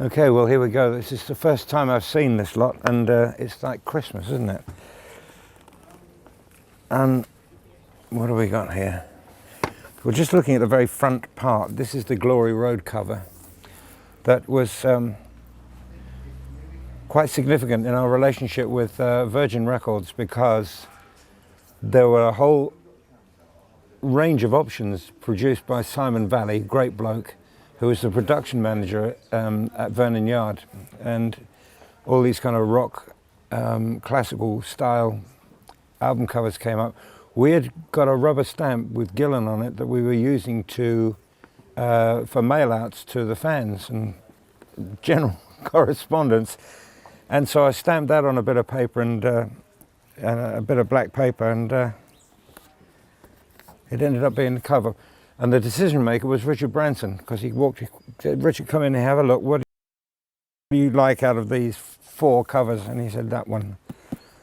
Okay, well, here we go. This is the first time I've seen this lot, and it's like Christmas, isn't it? And what have we got here? We're just looking at the very front part. This is the Glory Road cover that was quite significant in our relationship with Virgin Records, because there were a whole range of options produced by Simon Valley, great bloke, who was the production manager at Vernon Yard, and all these kind of rock, classical style album covers came up. We had got a rubber stamp with Gillan on it that we were using to for mail outs to the fans and general correspondence, and so I stamped that on a bit of paper and a bit of black paper, and it ended up being the cover. And the decision maker was Richard Branson, because he said, "Richard, come in and have a look. What do you like out of these 4 covers?" And he said that one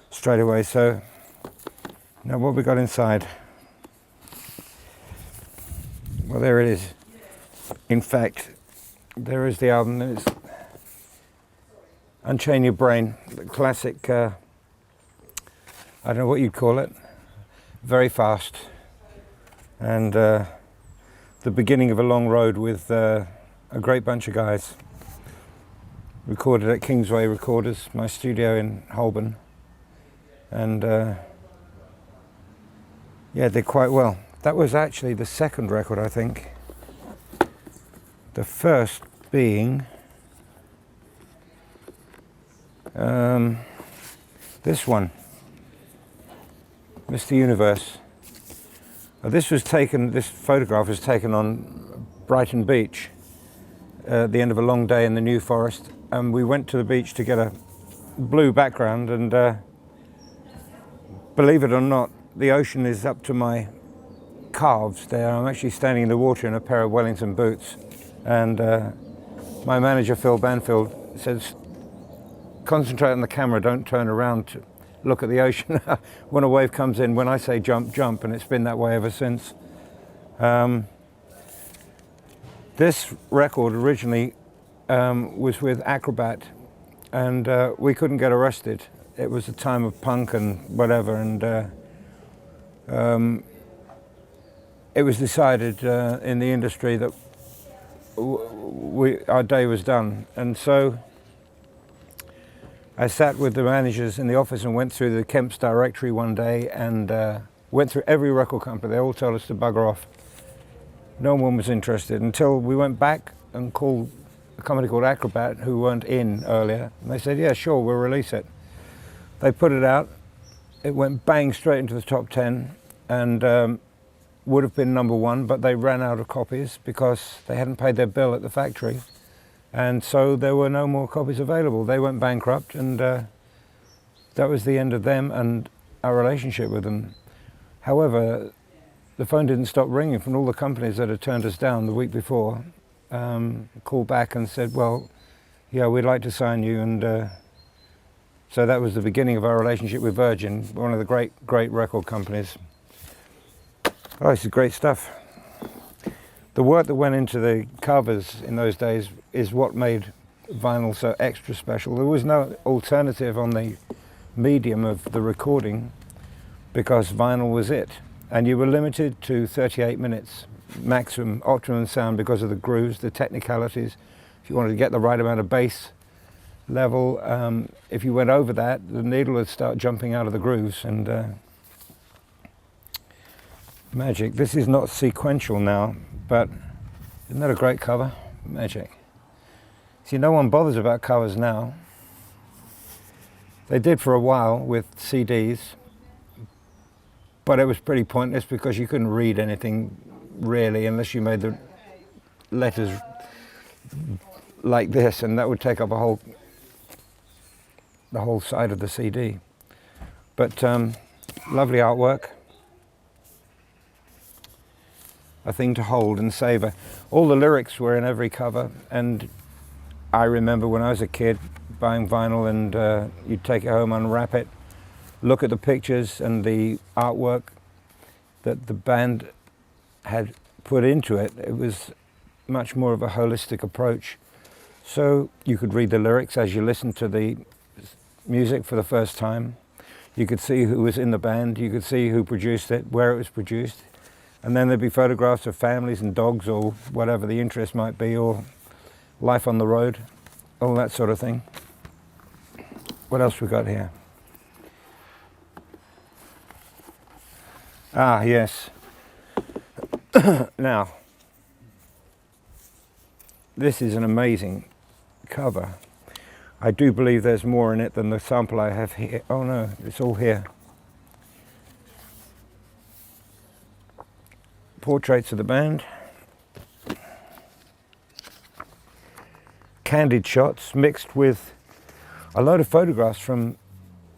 straight away. So now what we got inside? Well, there it is. In fact, there is the album. It's Unchain Your Brain, the classic, I don't know what you'd call it, very fast, and the beginning of a long road with a great bunch of guys. Recorded at Kingsway Recorders, my studio in Holborn, and yeah, did quite well. That was actually the second record, I think. The first being this one, Mr. Universe. This photograph was taken on Brighton Beach at the end of a long day in the New Forest, and we went to the beach to get a blue background, and believe it or not, the ocean is up to my calves there. I'm actually standing in the water in a pair of Wellington boots, and my manager Phil Banfield says, "Concentrate on the camera, don't turn around to look at the ocean when a wave comes in. When I say jump, jump," and it's been that way ever since. This record originally was with Acrobat, and we couldn't get arrested. It was a time of punk and whatever, and it was decided in the industry that our day was done. And so I sat with the managers in the office and went through the Kemp's directory one day, and went through every record company. They all told us to bugger off. No one was interested until we went back and called a company called Acrobat, who weren't in earlier, and they said, "Yeah, sure, we'll release it." They put it out. It went bang straight into the top 10, and would have been number 1, but they ran out of copies because they hadn't paid their bill at the factory. And so there were no more copies available. They went bankrupt, and that was the end of them and our relationship with them. However, the phone didn't stop ringing from all the companies that had turned us down the week before. Called back and said, "Well, yeah, we'd like to sign you." And so that was the beginning of our relationship with Virgin, one of the great record companies. Oh, this is great stuff. The work that went into the covers in those days is what made vinyl so extra special. There was no alternative on the medium of the recording, because vinyl was it. And you were limited to 38 minutes maximum, optimum sound, because of the grooves, the technicalities. If you wanted to get the right amount of bass level, if you went over that, the needle would start jumping out of the grooves, and magic. This is not sequential now, but isn't that a great cover? Magic. See, no one bothers about covers now. They did for a while with CDs, but it was pretty pointless because you couldn't read anything really unless you made the letters like this, and that would take up the whole side of the CD. But lovely artwork. A thing to hold and savor. All the lyrics were in every cover, and I remember when I was a kid buying vinyl, and you'd take it home, unwrap it, look at the pictures and the artwork that the band had put into it. It was much more of a holistic approach. So you could read the lyrics as you listen to the music for the first time. You could see who was in the band, you could see who produced it, where it was produced. And then there'd be photographs of families and dogs or whatever the interest might be, or life on the road, all that sort of thing. What else we got here? Ah, yes. Now, this is an amazing cover. I do believe there's more in it than the sample I have here. Oh no, it's all here. Portraits of the band. Candid shots mixed with a load of photographs from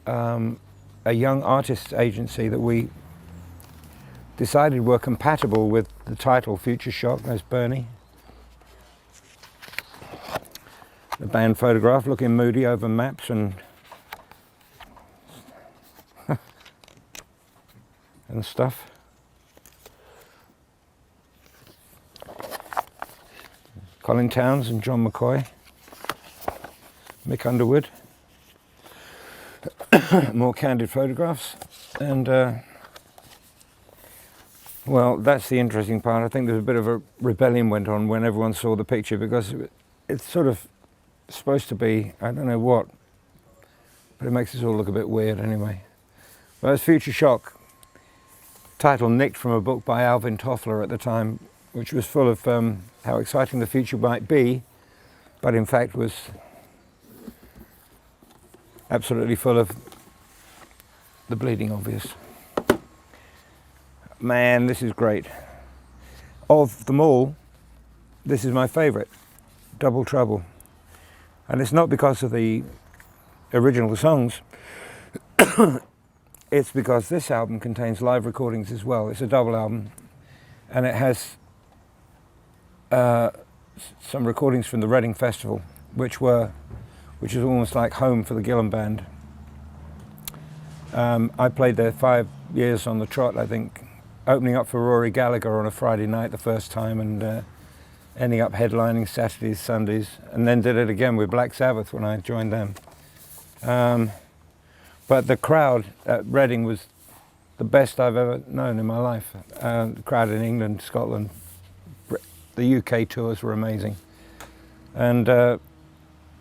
a young artists agency that we decided were compatible with the title Future Shock. There's Bernie. The band photograph looking moody over maps and and stuff. Colin Towns and John McCoy. Mick Underwood. More candid photographs. And well, that's the interesting part. I think there's a bit of a rebellion went on when everyone saw the picture, because it's sort of supposed to be, I don't know what, but it makes us all look a bit weird anyway. Well, it's Future Shock, title nicked from a book by Alvin Toffler at the time, which was full of how exciting the future might be, but in fact was absolutely full of the bleeding obvious. Man, this is great. Of them all, this is my favourite, Double Trouble. And it's not because of the original songs, it's because this album contains live recordings as well. It's a double album, and it has some recordings from the Reading Festival, which is almost like home for the Gillan band. I played there 5 years on the trot, I think, opening up for Rory Gallagher on a Friday night the first time, and ending up headlining Saturdays, Sundays, and then did it again with Black Sabbath when I joined them. But the crowd at Reading was the best I've ever known in my life. The crowd in England, Scotland, the UK tours were amazing. And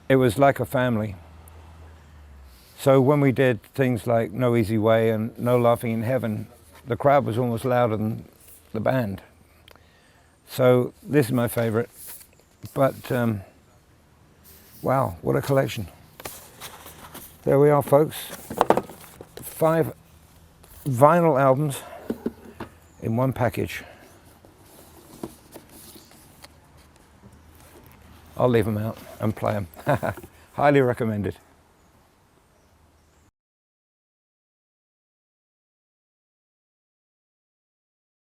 it was like a family. So when we did things like No Easy Way and No Laughing in Heaven, the crowd was almost louder than the band. So this is my favourite, but wow, what a collection. There we are, folks. 5 vinyl albums in one package. I'll leave them out and play them. Highly recommended.